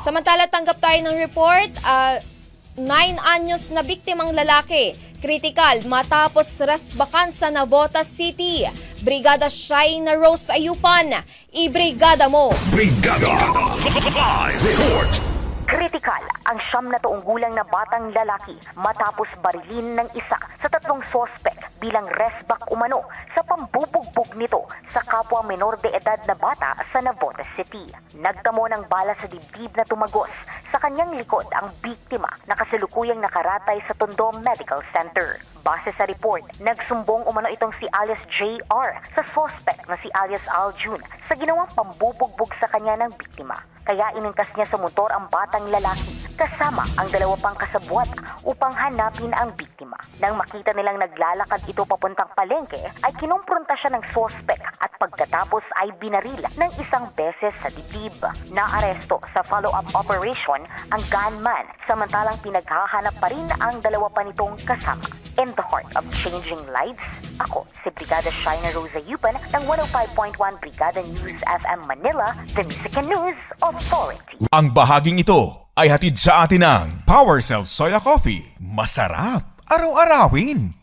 Samantala, tanggap tayo ng report, 9 anyos na biktimang lalaki, kritikal matapos resbakan sa Navotas City. Brigada Shaina Rose Ayupan, ibrigada mo! Brigada Live Report. Kritikal ang 9 gulang na batang lalaki matapos barilin ng isa sa 3 sospek bilang resbak umano sa pambubugbog nito sa kapwa menor de edad na bata sa Navotas City. Nagtamo ng bala sa dibdib na tumagos sa kanyang likod ang biktima na kasalukuyang nakaratay sa Tondo Medical Center. Base sa report, nagsumbong umano itong si alias JR sa sospek na si alias Aljun sa ginawang pambubugbog sa kanya ng biktima. Kaya iningkas niya sa motor ang batang lalaki kasama ang 2 pang kasabwat upang hanapin ang biktima. Nang makita nilang naglalakad ito papuntang palengke, ay kinumpronta siya ng sospek at pagkatapos ay binaril ng 1 beses sa dibdib. Naaresto sa follow-up operation ang gunman, samantalang pinaghahanap pa rin ang 2 pa nitong kasama. In the heart of changing lives, ako si Brigada Shaina Rose Ayupan ng 105.1 Brigada News FM Manila, the Music and News Authority. Ang bahaging ito ay hatid sa atin ng Power Cell Soya Coffee. Masarap araw-arawin.